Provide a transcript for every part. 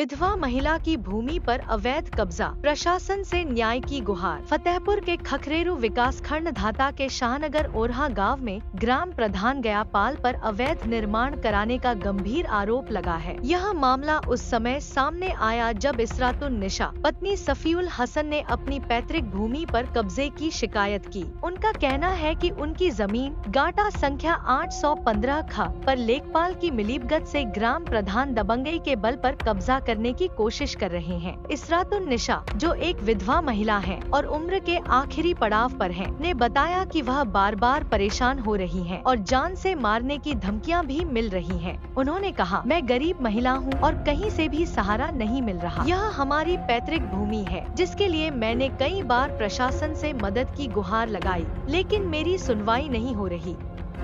विधवा महिला की भूमि पर अवैध कब्जा, प्रशासन से न्याय की गुहार। फतेहपुर के खखरेरू विकास खंड धाता के शाहनगर ओरहा गांव में ग्राम प्रधान गयापाल पर अवैध निर्माण कराने का गंभीर आरोप लगा है। यह मामला उस समय सामने आया जब इसरातुन निशा पत्नी सफीउल हसन ने अपनी पैतृक भूमि पर कब्जे की शिकायत की। उनका कहना है कि उनकी जमीन गाटा संख्या 815 ख पर लेखपाल की मिलीभगत से ग्राम प्रधान दबंगई के बल पर कब्जा करने की कोशिश कर रहे हैं। इसरातुन निशा, जो एक विधवा महिला है और उम्र के आखिरी पड़ाव पर है, ने बताया कि वह बार बार परेशान हो रही है और जान से मारने की धमकियां भी मिल रही हैं। उन्होंने कहा, मैं गरीब महिला हूं और कहीं से भी सहारा नहीं मिल रहा। यह हमारी पैतृक भूमि है जिसके लिए मैंने कई बार प्रशासन से मदद की गुहार लगाई, लेकिन मेरी सुनवाई नहीं हो रही।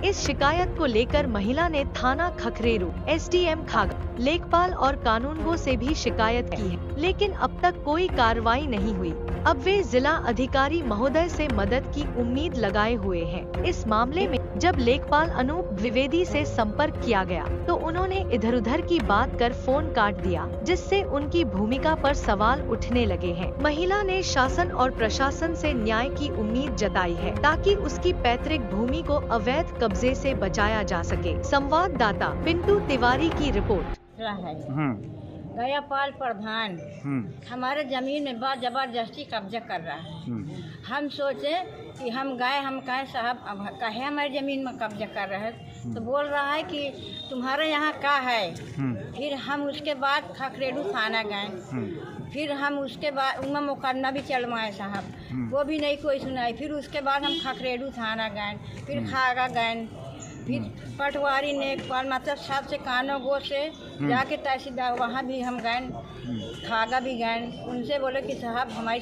इस शिकायत को लेकर महिला ने थाना खखरेरू, SDM खागा, लेखपाल और कानूनगो से भी शिकायत की है, लेकिन अब तक कोई कार्रवाई नहीं हुई। अब वे जिला अधिकारी महोदय से मदद की उम्मीद लगाए हुए हैं। इस मामले में जब लेखपाल अनूप द्विवेदी से संपर्क किया गया तो उन्होंने इधर उधर की बात कर फोन काट दिया, जिससे उनकी भूमिका पर सवाल उठने लगे हैं। महिला ने शासन और प्रशासन से न्याय की उम्मीद जताई है ताकि उसकी पैतृक भूमि को अवैध कब्जे से बचाया जा सके। संवाददाता पिंटू तिवारी की रिपोर्ट। गयापाल प्रधान हमारे जमीन में बहुत जबरदस्ती कब्जा कर रहा है। हम सोचे कि हम कहे साहब कहे हमारी जमीन में कब्जा कर रहे हैं, तो बोल रहा है कि तुम्हारे यहाँ का है। फिर हम उसके बाद खखरेरू थाना गए, फिर हम उसके बाद उनमें मुकदमा भी चलवाए साहब, वो भी नहीं कोई सुनाई। फिर उसके बाद हम खखरेरू थाना गए, फिर खागा गए, फिर पटवारी नेकपाल मतलब सबसे कानों गो से जाके तहसीलदार वहाँ भी हम गए, खागा भी गए। उनसे बोले कि साहब हमारी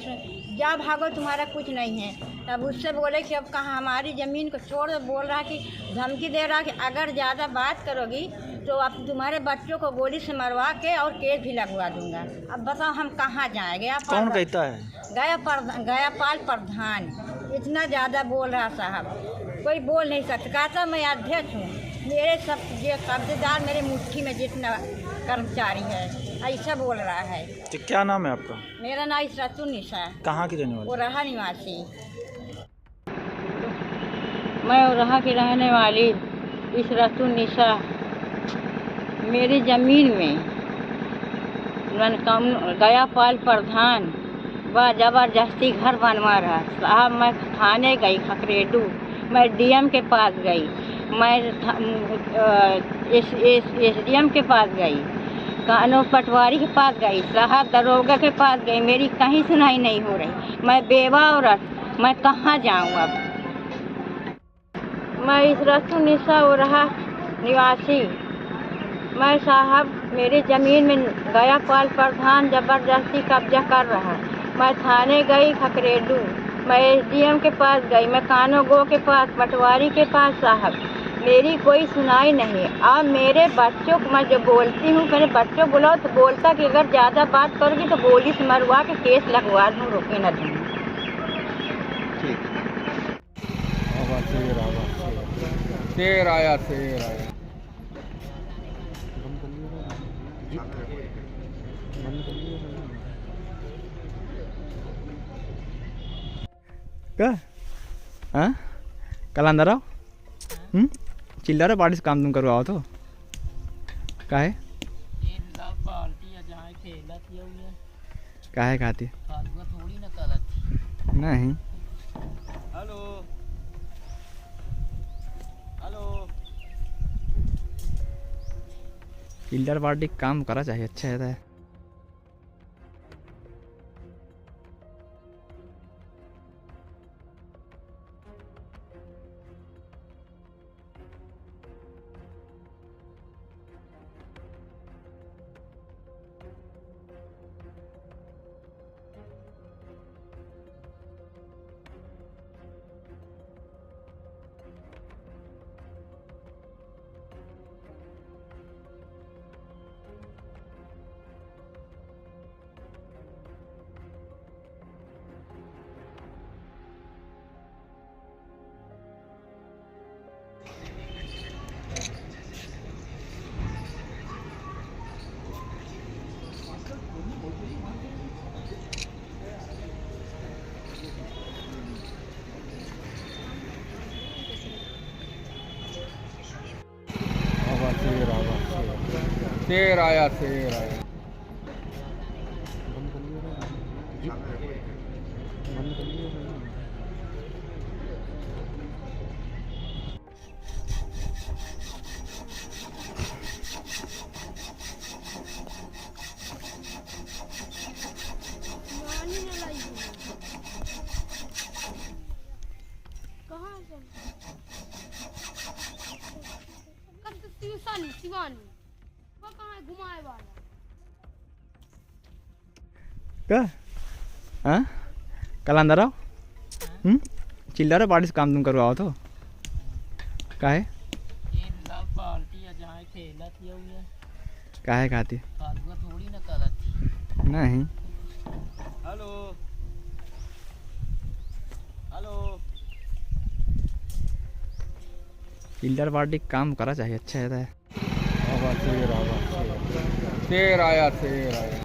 जा भागो, तुम्हारा कुछ नहीं है। तब उससे बोले कि अब कहाँ हमारी ज़मीन को छोड़ दो। बोल रहा कि धमकी दे रहा कि अगर ज़्यादा बात करोगी तो अब तुम्हारे बच्चों को गोली से मरवा के और केस भी लगवा दूंगा। अब बताओ हम कहाँ जाएंगे। कौन कहता है? गयापाल प्रधान इतना ज़्यादा बोल रहा साहब, कोई बोल नहीं सकता। कहता मैं अध्यक्ष हूँ, मेरे सब ये कब्जेदार मेरे मुट्ठी में जितना कर्मचारी है, ऐसा बोल रहा है। तो क्या नाम है आपका? मेरा नाम इसरातुन निशा है। कहाँ की रहने वाली? ओरहा निवासी। मैं ओरहा की रहने वाली इसरातुन निशा। मेरी ज़मीन में गयापाल प्रधान वह ज़बरदस्ती घर बनवा रहा साहब। मैं थाने गई खखरेडू, मैं DM के पास गई, मैं SDM के पास गई, कानून पटवारी के पास गई, साहब दरोगा के पास गई, मेरी कहीं सुनाई नहीं हो रही। मैं बेवा औरत, मैं कहाँ जाऊँ अब। मैं इसरातुन निशा ओरहा निवासी। मैं साहब मेरी ज़मीन में गयापाल प्रधान ज़बरदस्ती कब्जा कर रहा। मैं थाने गई खखरेडू, मैं SDM के पास गई, मैं कानूनगो के पास, पटवारी के पास, साहब मेरी कोई सुनाई नहीं। अब मेरे बच्चों को मैं जो बोलती हूँ, मेरे बच्चों बुलाओ तो बोलता कि अगर ज़्यादा बात करोगी तो गोली से मरवा के केस लगवा दूँ, रोके न दूँ। शेर आया। कल अंदर आओ। चिल्ला रहा पार्टी से काम तुम करवाओ तो काहे खाती नहीं। हेलो चिल्लर पार्टी काम करा चाहिए, अच्छा है। शेर आया शेर आया। शिवानी वो कहाँ है घुमाए वाला क्या हाँ कल अंदर आओ चिल्ला रहा पार्टी से काम तुम करवाओ तो काहे काहे खाती थोड़ी ना करती नहीं हेलो हेलो चिल्लर पार्टी काम करा चाहिए अच्छा रहता है। शेर आया शेर आया शेर आया।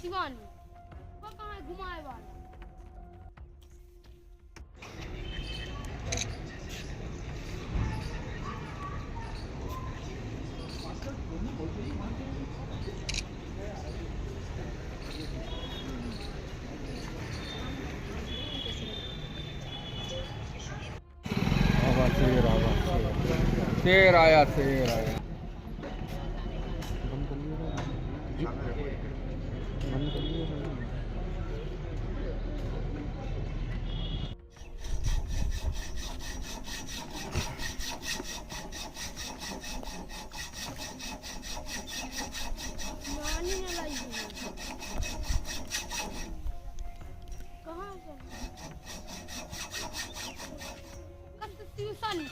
शिवानी वो कहाँ है घुमाए वाला शेर आया शेर आया।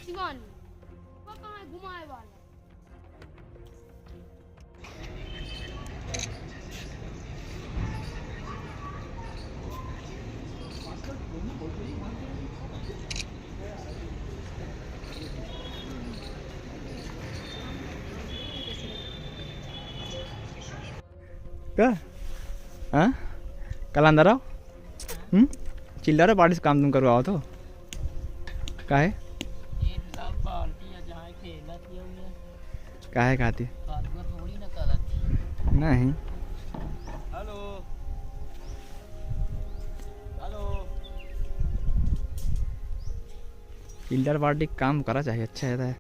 शिवानी वो कहाँ है घुमाए वाला क्या हाँ कल अंदर आओ चिल्ला रहा पार्टी से काम तुम करवाओ तो काहे काहे खाती थोड़ी ना करती नहीं हेलो हेलो चिल्लर पार्टी काम करा चाहिए अच्छा रहता है।